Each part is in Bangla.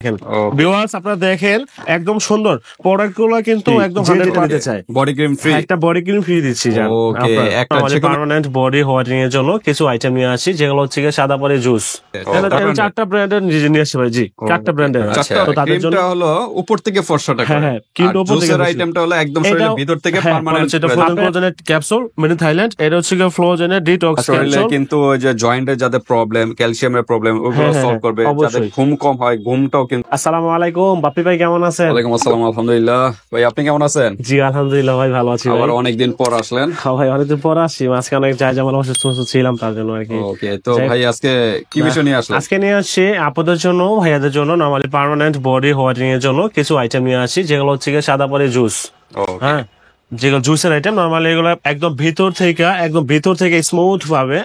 ওকে ভিউয়ার্স আপনারা দেখেন একদম সুন্দর প্রোডাক্ট গুলো কিন্তু একদম 100 নিতে চাই। বডি ক্রিম ফ্রি একটা বডি ক্রিম ফ্রি দিচ্ছি জান। ওকে একটা যেকোনো পার্মানেন্ট বডি হোয়াইটেনিং এর জন্য কিছু আইটেম নিয়ে আসি যেগুলো হচ্ছে গিয়ে সাদা পরে জুস। চারটা ব্র্যান্ডের নিয়ে আসি ভাই। জি চারটা ব্র্যান্ডের। আচ্ছা তো তাদের জন্য ক্রিমটা হলো উপর থেকে ফর্সাটা করে হ্যাঁ কিন্তু উপর থেকে জুসের আইটেমটা হলো একদম শরীরের ভিতর থেকে পার্মানেন্ট এটা ফ্লোজেন ক্লোজেনের ক্যাপসুল মেড ইন থাইল্যান্ড। এটা হচ্ছে গিয়ে ফ্লোজেনের ডিটক্স শরীরে ক্যাপসুল। কিন্তু ওই যে জয়েন্টের যাদের প্রবলেম ক্যালসিয়ামের প্রবলেম ওগুলো সলভ করবে, যাদের ঘুম কম হয় ঘুমটাও কিন্তু। আসসালামু আলাইকুম বাপ্পি ভাই, কেমন আছেন? ওয়ালাইকুম আসসালাম, আলহামদুলিল্লাহ। ভাই আপনি কেমন আছেন? জি আলহামদুলিল্লাহ ভাই, ভালো আছি। আবার অনেকদিন পর আসলেন। হ্যাঁ ভাই অনেকদিন পর আসি, মাঝখানে অনেক জায়জামাল অসুস্থ ছিলাম তার জন্য আর কি। ওকে তো ভাই আজকে কি বিষয় নিয়ে আসলেন? আজকে নিয়ে আসছি আপনাদের জন্য, ভাইয়াদের জন্য, নরমালি পার্মানেন্ট বডি হোয়াইটেনিং এর জন্য কিছু আইটেম নিয়ে আসি যেগুলো হচ্ছে গিয়ে সাদা পরে জুস। হ্যাঁ যেগুলো জুসের আইটেম নরমালি এগুলো একদম ভিতর থেকে স্মুথ ভাবে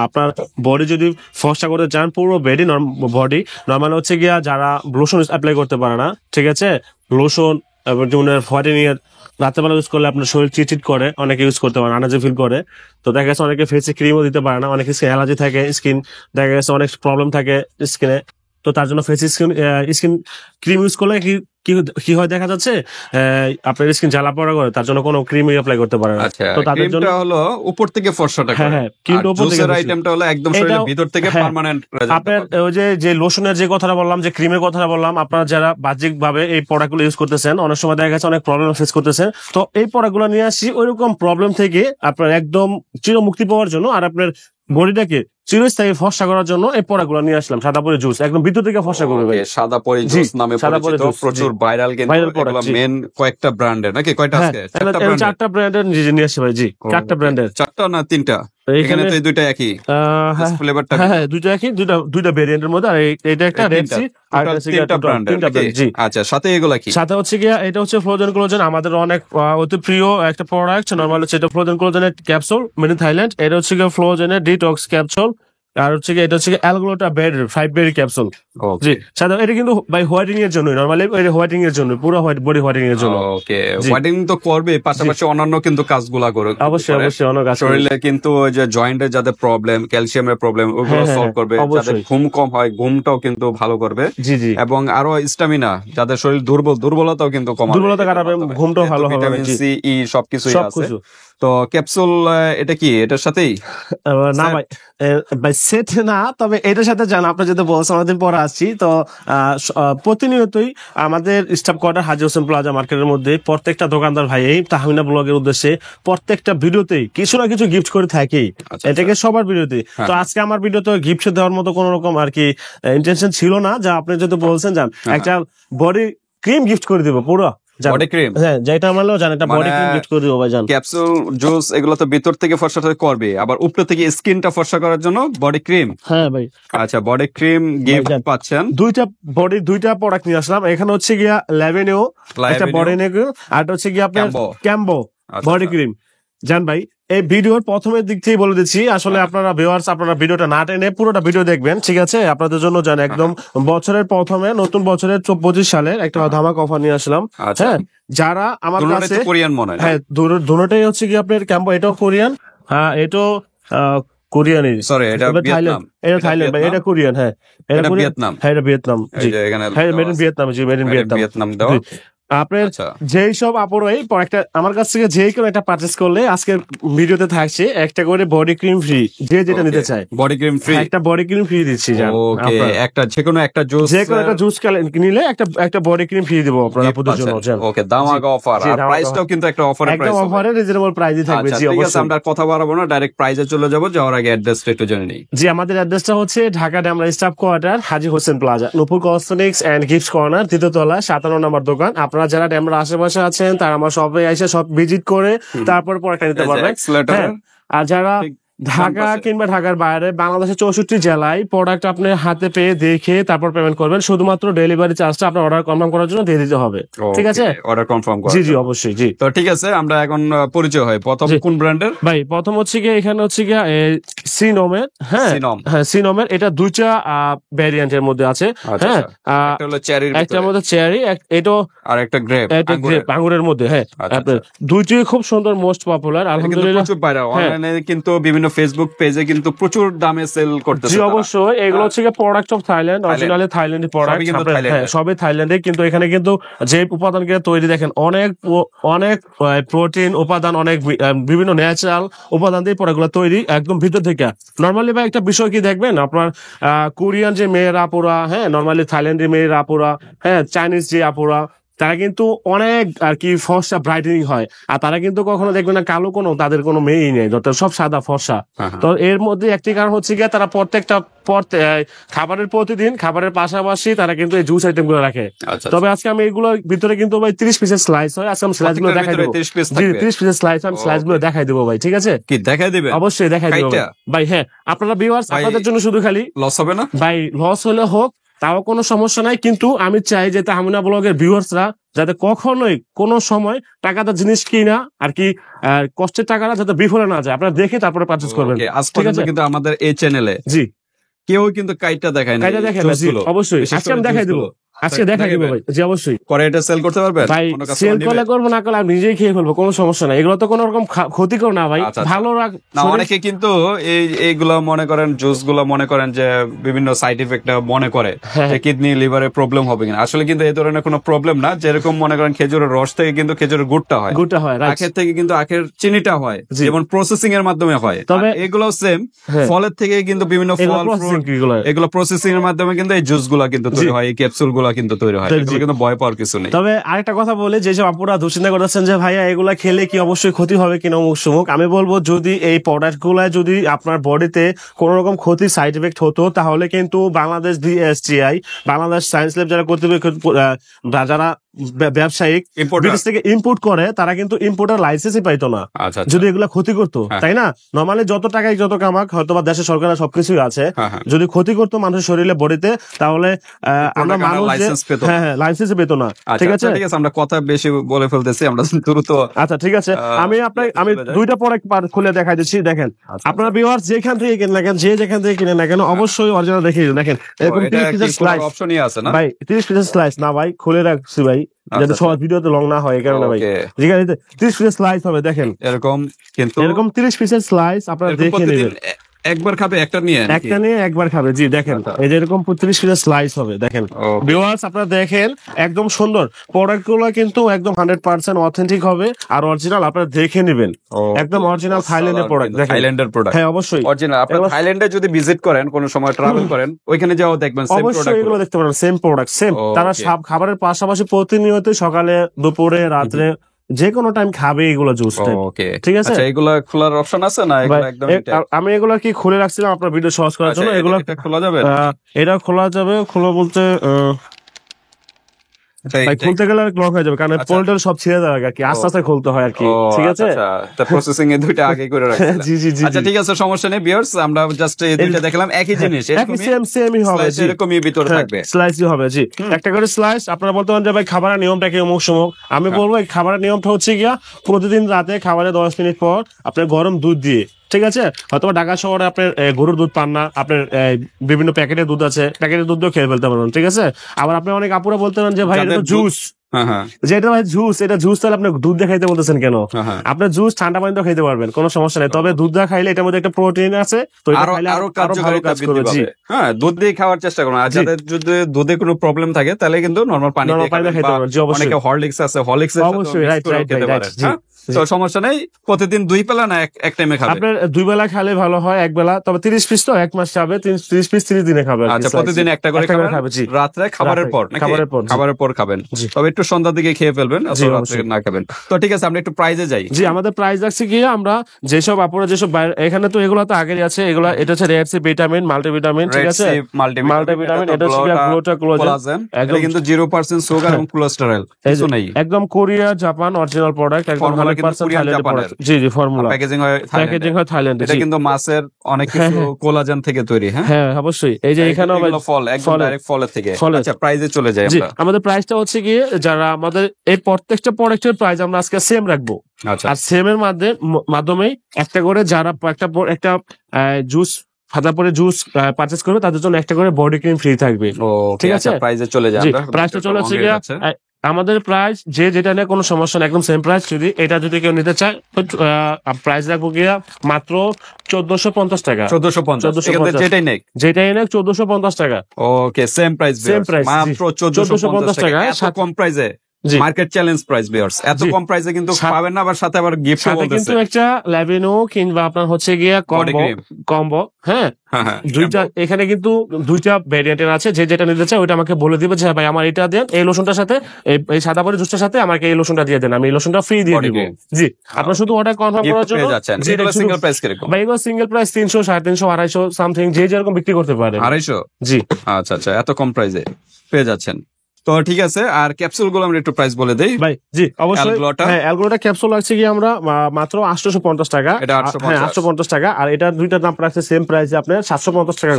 আপনার বডি যদি ফর্সা করতে চান, পুরো বডি নরমাল হচ্ছে গিয়া যারা লোশন অ্যাপ্লাই করতে পারে না, ঠিক আছে, লোশন হোয়াইটেনিং এর রাত্রেবেলা ইউজ করলে আপনার শরীর চিটচিট করে, অনেকে ইউজ করতে পারে, আনাজে ফিল করে। তো দেখা গেছে অনেকে ফেসে ক্রিমও দিতে পারে না, অনেকে অ্যালার্জি থাকে, স্কিন দেখা গেছে অনেক প্রবলেম থাকে স্কিনে। তো তার জন্য ফেস স্কিন ক্রিম ইউজ করলে কি হয় দেখা যাচ্ছে আপনার স্কিন জ্বালা পড়া করে, তার জন্য কোনো ক্রিম অ্যাপ্লাই করতে পারে না। আচ্ছা তো তাদের জন্য হলো উপর থেকে ফর্সাটা করে হ্যাঁ কিন্তু উপর থেকে আইটেমটা হলো একদম শরীরের ভিতর থেকে পার্মানেন্ট। আপনার ওই যে লোশনের যে কথাটা বললাম, যে ক্রিমের কথাটা বললাম, আপনারা যারা বাহ্যিক ভাবে এই প্রোডাক্টগুলো ইউজ করতেছেন অনেক সময় দেখা গেছে অনেক প্রবলেম ফেস করতেছেন। তো এই প্রোডাক্টগুলো নিয়ে আসি ওইরকম প্রবলেম থেকে আপনার একদম চিরমুক্তি পাওয়ার জন্য, আর আপনার বডিটাকে চিরস্থায়ী ফর্সা করার জন্য এই প্রোডাক্টগুলো নিয়ে আসলাম। সাদা পরি জুস একদম ভিতর থেকে ফর্সা করবে ভাই। সাদা পরি জুস নামে পরিচিত, প্রচুর ভাইরাল, কিন্তু এগুলো মেন কয়েকটা ব্র্যান্ডের নাকি? কয়টা আছে? চারটা ব্র্যান্ডের নিয়ে আসি ভাই। জি চারটা ব্র্যান্ডের। চারটা না তিনটা? এখানে তো এই দুইটা একই ফ্লেভারটা। হ্যাঁ দুইটা একই, দুইটা ভেরিয়েন্টের মধ্যে। আর এটা একটা রেড সি, আর তিনটা ব্র্যান্ড। জি আচ্ছা সাথে এগুলা কি? সাথে হচ্ছে গিয়া এটা হচ্ছে ফ্রোজেন ক্লোজেন, আমাদের অনেক অতি প্রিয় একটা প্রোডাক্ট। নরমাল হচ্ছে এটা ফ্রোজেন ক্লোজেনের ক্যাপসুল মেড ইন থাইল্যান্ড। এটা হচ্ছে গিয়া ফ্রোজেনের ডিটক্স ক্যাপসুল। আর হচ্ছে এটা হচ্ছে অ্যালগ্লোটা বেড 5 বেরি ক্যাপসুল। জি সাথে এটা কিন্তু বাই হোয়াইটেনিং এর জন্য, নরমালি এটা হোয়াইটেনিং এর জন্য, পুরো বডি হোয়াইটেনিং এর জন্য। ওকে হোয়াইটেনিং তো করবে, পাশাপাশি অন্যান্য কিন্তু কাজগুলা করে। অবশ্যই অনেক কাজ। শরীরে কিন্তু ওই যে জয়েন্টের যাদের প্রবলেম ক্যালসিয়ামের প্রবলেম ওগুলো সলভ করবে, যাদের ঘুম কম হয় ঘুমটাও কিন্তু ভালো করবে। জি জি এবং আরো স্ট্যামিনা, যাদের শরীর দুর্বলতাও কিন্তু কমাবে, দুর্বলতা কাটাবে, ঘুমটাও ভালো হবে। ভিটামিন সি ই সবকিছুই আছে। তো ক্যাপসুল এটা কি এটার সাথেই? না ভাই সেট না, তবে এটার সাথে জানা আপনার যেটা বলছেন অনেকদিন পরে আসছি। তো প্রতিনিয়তই আমাদের staff quarter Haji Hossain plaza মার্কেটের মধ্যে প্রত্যেকটা দোকানদার ভাই এই তাহমিনা ব্লগের উদ্দেশ্যে প্রত্যেকটা ভিডিওতেই কিছু না কিছু গিফট করে থাকি, এটাকে সবার ভিডিওতে। তো আজকে আমার ভিডিওতে গিফট দেওয়ার মতো কোন রকম আর কি ইন্টেনশন ছিল না, যা আপনি যদি বলছেন যান একটা বডি ক্রিম গিফট করে দিব পুরো বডি ক্রিম। হ্যাঁ যেটা আমারও জানেন একটা বডি ক্রিম গিফট করে দিব ভাই জান। ক্যাপসুল জুস এগুলো তো ভিতর থেকে ফর্সাটা করবে, আবার উপর থেকে স্কিনটা ফর্সা করার জন্য বডি ক্রিম। হ্যাঁ ভাই আচ্ছা বডি ক্রিম গিফট পাচ্ছেন। দুইটা প্রোডাক্ট নিয়ে আসলাম। এখানে হচ্ছে গিয়া ল্যাভেনিও একটা বডি নেগো, আর হচ্ছে গিয়া আপনার ক্যাম্বো বডি ক্রিম। জান ভাই এই ভিডিওর প্রথমের দিক থেকে বলে দিচ্ছি, আসলে আপনারা ভিউয়ার্স আপনারা ভিডিওটা না টেনে পুরোটা ভিডিও দেখবেন, ঠিক আছে? আপনাদের জন্য জান একদম বছরের প্রথমে নতুন বছরের 25 সালের একটা ধামাকা অফার নিয়ে আসলাম। হ্যাঁ যারা আমার কাছে কোরিয়ান মনে হয়, হ্যাঁ দুটোটাই হচ্ছে কি আপনার ক্যাম্বো, এটাও কোরিয়ান, হ্যাঁ এটাও কোরিয়ানই, সরি এটা ভিয়েতনাম, এটা থাইল্যান্ড ভাই, এটা কোরিয়ান, হ্যাঁ এটা ভিয়েতনাম, হ্যাঁ এটা ভিয়েতনাম। জি হ্যাঁ made in Vietnam, G made in Vietnam. আপনার যেই সব আপুরাই একটা আমার কাছ থেকে যে কোনো একটা পারচেজ করলে আজকের ভিডিওতে থাকছে একটা করে বডি ক্রিম ফ্রি, যে যেটা নিতে চায় বডি ক্রিম ফ্রি, একটা বডি ক্রিম ফ্রি দিচ্ছি জান। ওকে একটা যেকোনো একটা জুস নিলে একটা বডি ক্রিম ফ্রি দেব আপনাদের আপুদের জন্য জান। ওকে দামাকা অফার, আর প্রাইসটাও কিন্তু একটা অফারের প্রাইস, একদম অফারে রিজনেবল প্রাইসই থাকবে। জি অবশ্যই আমরা কথা বাড়াবো না, ডাইরেক্ট প্রাইসে চলে যাব। যাওয়ার আগে অ্যাড্রেসটা একটু জেনে নিই। জি আমাদের অ্যাড্রেসটা হচ্ছে Dhaka Demra staff quarter Haji Hossain plaza, Nupur cosmetics and gift corner, 3য় তলা 57 নম্বর দোকান। আপনারা যারা ডেমরা আশেপাশে আছেন তারা আমার শপে এসে সব ভিজিট করে তারপর প্রোডাক্ট নিতে পারবেন। আর যারা ঢাকা কিংবা ঢাকার বাইরে বাংলাদেশের 64 জেলায় প্রোডাক্ট আপনি হাতে পেয়ে দেখে তারপর পেমেন্ট করবেন, শুধুমাত্র ডেলিভারি চার্জটা আপনার অর্ডার কনফার্ম করার জন্য দিয়ে দিতে হবে, ঠিক আছে? অর্ডার কনফার্ম করা, জি জি অবশ্যই। জি তো ঠিক আছে, আমরা এখন পরিচয় হয় প্রথম কোন ব্র্যান্ডের? ভাই প্রথম হচ্ছে গিয়ে এখানে হচ্ছে গিয়ে সিনোমের, হ্যাঁ হ্যাঁ সিনোমের, এটা দুইটা ভ্যারিয়েন্টের মধ্যে আছে। হ্যাঁ একটা হলো চেরির, একটার মধ্যে চেরি, এটা আর একটা গ্রেপ, এটা গ্রেপ আঙ্গুরের মধ্যে। হ্যাঁ দুইটি খুব সুন্দর, মোস্ট পপুলার আলহামদুলিল্লাহ। প্রচুর বাইরে অনলাইনে কিন্তু বিভিন্ন ফেসবুক পেজে কিন্তু প্রচুর দামে সেল করতেছে। জি অবশ্যই, এগুলো হচ্ছে প্রোডাক্ট অফ থাইল্যান্ড, অরিজিনালি থাইল্যান্ডের প্রোডাক্ট, সবই থাইল্যান্ডে। কিন্তু এখানে কিন্তু যে উপাদানকে তৈরি দেখেন, অনেক অনেক প্রোটিন উপাদান, অনেক বিভিন্ন ন্যাচারাল উপাদান দিয়ে প্রোডাক্টগুলো তৈরি একদম ভিতর থেকে। নর্মালি ভাই একটা বিষয় কি দেখবেন, আপনার কোরিয়ান যে মেয়েরা আপুরা, হ্যাঁ নর্মালি থাইল্যান্ডের মেয়েরা আপুরা, হ্যাঁ চাইনিজ যে আপুরা, তারা কিন্তু অনেক আর কি ফর্সা ব্রাইটেনিং হয়, আর তারা কিন্তু কখনো দেখবে না কালো কোনো তাদের কোনো মেয়েই নেই, সব সাদা ফর্সা। তো এর মধ্যে একটি কারণ হচ্ছে গিয়ে তারা প্রত্যেকটা খাবারের প্রতিদিন খাবারের পাশাপাশি তারা কিন্তু এই জুস আইটেম গুলো রাখে। তবে আজকে আমি এগুলোর ভিতরে কিন্তু ভাই 30 পিসের স্লাইস হয়, আজকে আমি স্লাইস গুলো দেখাই দেবো। 30 পিসের স্লাইস, আমি স্লাইস গুলো দেখাই দেবো ভাই, ঠিক আছে? কি দেখাই দিবে? অবশ্যই দেখাই দেবো ভাই। হ্যাঁ আপনারা ভিউয়ার্স, আপনাদের জন্য শুধু খালি লস হবে না ভাই, লস হলে হোক তাও কোনো সমস্যা নাই, কিন্তু আমি চাই যে তাহমিনা ব্লগের ভিউয়ার্সরা যাতে কখনোই কোনো সময় টাকাটা জিনিস কিনা আর কি কষ্টের টাকাটা যাতে বিফলে না যায়, আপনারা দেখে তারপরে পারচেজ করবেন। ঠিক আছে? কিন্তু আমাদের এই চ্যানেলে জি কেউ কিন্তু কাইটটা দেখায় না, অবশ্যই আজকে আমি দেখাই দেবো, আজকে দেখাই দেবো ভাই। জি অবশ্যই। পরে এটা সেল করতে পারবেন ভাই, সেল করলে করবো, না করলে আমি নিজেই খেয়ে ফেলবো, কোনো সমস্যা নাই। এগুলো তো কোনো রকম ক্ষতিকর না ভাই, ভালো রাখ না। অনেকে কিন্তু এইগুলা মনে করেন, জুস গুলা মনে করেন যে বিভিন্ন সাইড ইফেক্ট মনে করে যে কিডনি লিভারে প্রবলেম হবে কিনা। আসলে কিন্তু এই ধরনের কোনো প্রবলেম না। যেরকম মনে করেন খেজুরের রস থেকে কিন্তু খেজুরের গুড়টা হয়, আখের থেকে কিন্তু আখের চিনিটা হয়, যেমন প্রসেসিং এর মাধ্যমে হয়। তবে এগুলো সেম ফলের থেকে কিন্তু বিভিন্ন ফল এগুলো প্রসেসিং এর মাধ্যমে কিন্তু এই জুস গুলা কিন্তু তৈরি হয়, এই ক্যাপসুল গুলা কিন্তু তৈরি হয়। কিন্তু ভয় পাওয়ার কিছু নেই। তবে আরেকটা কথা বলে, যেসব আপুরা দুশ্চিন্তা করতেছেন যে ভাইয়া এগুলা খেলে কি অবশ্যই ক্ষতি হবে কিনা অমুক, আমি বলবো যদি এই প্রোডাক্ট গুলা যদি আপনার বডিতে কোন রকম ক্ষতি সাইড এফেক্ট হতো, তাহলে কিন্তু Bangladesh BSTI, Bangladesh science lab যারা কর্তৃপক্ষ, যারা ব্যবসায়িক বিদেশ থেকে ইম্পোর্ট করে, তারা কিন্তু ইম্পোর্টার লাইসেন্সই পাইতো না যদি এগুলা ক্ষতি করতো, তাই না? নর্মালি যত টাকায় যত কামাক, হয়তো বা দেশের সরকারের সবকিছুই আছে, যদি ক্ষতি করতো মানুষের শরীরে বডিতে, তাহলে আমরা মানুষ লাইসেন্স পেতো না। ঠিক আছে, আমরা কথা বেশি বলে ফেলতেছি, আমরা দ্রুত। আচ্ছা ঠিক আছে, আমি দুইটা প্রোডাক্ট খুলে দেখাই দিচ্ছি। দেখেন আপনারা ভিউয়ার্স যেখান থেকে কিনে না কেন, যেখান থেকে কিনে না কেন, অবশ্যই অরিজিনাল দেখে দেখেন। এরকম 30 পিসের স্লাইস অপশনই আছে না ভাই, 30 পিসের স্লাইস না ভাই, খুলে রাখছি ভাই যাতে সব ভিডিওতে লং না হয়, এই কারণে ভাই। ঠিক আছে, 30 পিসের স্লাইস হবে দেখেন, এরকম কিন্তু এরকম 30 পিসের স্লাইস আপনারা দেখে নেবেন। একবার খাবে, একটা নিয়ে একবার খাবে। জি দেখেন, এই যে এরকম 35 পিসের স্লাইস হবে দেখেন। ভিউয়ার্স আপনারা দেখেন, একদম সুন্দর প্রোডাক্ট গুলো কিন্তু একদম 100% অথেন্টিক হবে আর অরিজিনাল, আপনারা দেখে নেবেন, একদম অরিজিনাল থাইল্যান্ডের প্রোডাক্ট। দেখেন থাইল্যান্ডের প্রোডাক্ট, হ্যাঁ অবশ্যই অরিজিনাল। আপনারা থাইল্যান্ডে যদি ভিজিট করেন, কোন সময় ট্রাভেল করেন, ওইখানে যাও দেখবেন সেম প্রোডাক্ট, অবশ্যই এগুলো দেখতে পারেন, সেম প্রোডাক্ট সেম। তারা সব খাবারের পাশাপাশি প্রতিনিয়ত সকালে, দুপুরে, রাত্রে যে কোনো টাইম খাবে এগুলো জুস। ঠিক আছে, এগুলো খোলার অপশন আছে না? একদম আমি এগুলো কি খুলে রাখছিলাম আপনার ভিডিও সহজ করার জন্য। এগুলো খোলা যাবে, এটা খোলা যাবে, খোলা বলতে খুলতে গেলে লক হয়ে যাবে, কারণ পোল্টার সব ছিঁড়ে দেওয়া আর কি, আস্তে আস্তে খুলতে হয় আর কি। ঠিক আছে, প্রসেসিং এ দুইটা আগে করে রাখছি। জি জি জি, আচ্ছা ঠিক আছে, সমস্যা নেই ভিউয়ার্স, আমরা জাস্ট এই দুইটা দেখলাম, একই জিনিস, সেমই হবে, এরকমই ভিতর থাকবে, স্লাইসই হবে। জি একটা করে স্লাইস। আপনারা বলতে পারেন যে ভাই খাবারের নিয়মটা কি অমুক সমুক, আমি বলবো এই খাবারের নিয়মটা হচ্ছে গিয়া প্রতিদিন রাতে খাবারের 10 মিনিট পর আপনার গরম দুধ দিয়ে, ঠিক আছে, হয়তো ঢাকা শহরে আপনার গরুর দুধ পান না, আপনার বিভিন্ন প্যাকেটের দুধ আছে, প্যাকেটের দুধ খেয়ে ফেলতে পারবেন। ঠিক আছে, আবার আপনি অনেক আপুরা বলতে পারেন যে ভাই এটা তো জুস, যেটা ভাই জুস, এটা জুস, তাহলে আপনি দুধ দিয়ে খাইতে বলতেছেন কেন? আপনার জুস ঠান্ডা পানিতে খাইতে পারবেন, কোনো সমস্যা নেই। তবে দুধ দিয়ে খাইলে এটার মধ্যে একটা প্রোটিন আছে, তো আরো ভালো কাজ করবে। হ্যাঁ, দুধ দিয়ে খাওয়ার চেষ্টা করুন। আর যাদের যদি দুধে কোনো প্রবলেম থাকে, তাহলে কিন্তু নরমাল পানি দিয়ে খাইতে পারবেন। অনেকে হরলিক্স আছে, হরলিক্স অবশ্যই রাইট খেতে পারেন। তো সমস্যা নেই, প্রতিদিন 2 বেলা না এক টাইমে খাবে? আপনার 2 বেলা খেলে ভালো হয়, 1 বেলা। তবে 30 পিস তো 1 মাস খাবে, 30 পিস 30 দিনে খাবে। আচ্ছা, প্রতিদিন একটা করে খাবে, রাত্রে খাবারের পর খাবেন। তবে একটু সন্ধ্যার দিকে খেয়ে ফেলবেন, রাত্রে না খাবেন। তো ঠিক আছে, আমরা একটু প্রাইজে যাই। জি, আমাদের প্রাইস রাখছি গিয়ে আমরা যেসব আপুরা যেসব এখানে তো এগুলো তো আগেই আছে, এগুলো এটা হচ্ছে রেড সি ভিটামিন, মাল্টিভিটামিন, ঠিক আছে, মাল্টিভিটামিন, এটা হচ্ছে গ্লুটা কোলাজেন, একদম কিন্তু 0% সুগার এবং কোলেস্টেরল কিছু নেই, একদম কোরিয়া জাপান অরিজিনাল প্রোডাক্ট, একদম 100% থাইল্যান্ডের প্রোডাক্ট। জি জি, ফর্মুলা, প্যাকেজিং হয় থাইল্যান্ডে। এটা কিন্তু মাছের অনেক কিছু কোলাজেন থেকে তৈরি। হ্যাঁ অবশ্যই, এই যে এখানেও ফল, একদম ডাইরেক্ট ফলের থেকে। আচ্ছা, প্রাইজে চলে যাই আমরা। আমাদের প্রাইসটা হচ্ছে গিয়ে যা যারা আমাদের এই প্রত্যেকটা প্রোডাক্টের প্রাইস আমরা আজকে সেম রাখবো। আচ্ছা আর সেমের মাধ্যমেই একটা করে যারা একটা জুস খাতা পরে জুস পারচেস করবে তাদের জন্য একটা করে বডি ক্রিম ফ্রি থাকবে। ঠিক আছে, প্রাইসে চলে যায়। প্রাইসটা চলে হচ্ছে গিয়ে আমাদের প্রাইস যেটা নিয়ে কোনো সমস্যা নেই, একদম সেম প্রাইস। যদি কেউ নিতে চায় প্রাইস রাখবো গিয়া মাত্র 1450 টাকা। 1450 যেটাই নেই 1450 টাকা। ওকে, সেম প্রাইস মাত্র 1450 টাকা। এত কম প্রাইসে, মার্কেট চ্যালেঞ্জ প্রাইস ভিউয়ার্স, এত কম প্রাইসে কিন্তু পাবেন না। আবার সাথে আবার গিফট বলতেছে, কিন্তু একটা ল্যাভিনো কিংবা আপনার হচ্ছে গিয়া কম্বো। হ্যাঁ, দুইটা এখানে কিন্তু দুইটা ভেরিয়েন্টের আছে। যেটা নিতে চায় ওইটা আমাকে বলে দিবে যে ভাই আমার এটা দেন, এই লোশনটার সাথে এই সাদা পরে জুসটার সাথে আমাকে এই লোশনটা দিয়ে দেন, আমি এই লোশনটা ফ্রি দিয়ে দিব। জি, আপনার শুধু অর্ডার কনফার্ম করার জন্য সিঙ্গেল প্রাইস কিরকম ভাই? এগুলো সিঙ্গেল প্রাইস 300, 350, 250 সামথিং, যে যেরকম বিক্রি করতে পারে। 250? জি আচ্ছা, এত কম প্রাইসে পেয়ে যাচ্ছেন। তো ঠিক আছে, আর ক্যাপসুল গুলো আমরা একটু প্রাইস বলে দেই ভাই। জি অবশ্যই। অ্যালগ্লোটা ক্যাপসুল লাগছে কি আমরা মাত্র 850 টাকা। এটা 850 টাকা। আর এটা দুইটার দাম রাখছে সেম প্রাইসে আপনার 750 টাকা।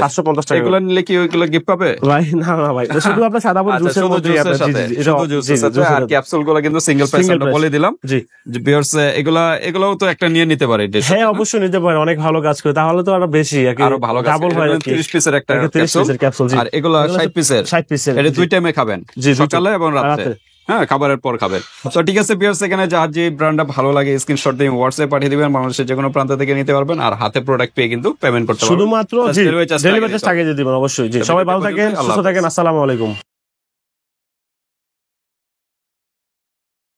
750 টাকা। এগুলো নিলে কি ওইগুলো গিফট পাবে ভাই? না ভাই, শুধু আপনার সাদা বড় জুসের মধ্যে আর ক্যাপসুল গুলো কিন্তু সিঙ্গেল প্রাইস আমরা বলে দিলাম। জি ভিউয়ার্স, এগুলোও তো একটা নিয়ে নিতে পারে। হ্যাঁ অবশ্যই নিতে পারে, অনেক ভালো কাজ করে। তাহলে তো আরো বেশি আরো ভালো কাজ করে। 30 পিসের একটা ক্যাপসুল, আর এগুলো 60 পিসের। এটা দুই টাইমে খাবেন, সকালে এবং রাতে। হ্যাঁ, খাবারের পর খাবেন। তো ঠিক আছে ভিউয়ার্স, এখানে যার যে ব্র্যান্ডটা ভালো লাগে স্ক্রিনশট দিয়ে হোয়াটসঅ্যাপে পাঠিয়ে দিবেন। বাংলাদেশের যে কোনো প্রান্ত থেকে নিতে পারবেন, আর হাতে প্রোডাক্ট পেয়ে কিন্তু পেমেন্ট করতে পারবেন। শুধুমাত্র ডেলিভারি চার্জ আগে দিয়ে দিবেন অবশ্যই। জি, সবাই ভালো থাকেন, সুস্থ থাকেন। আসসালামু আলাইকুম।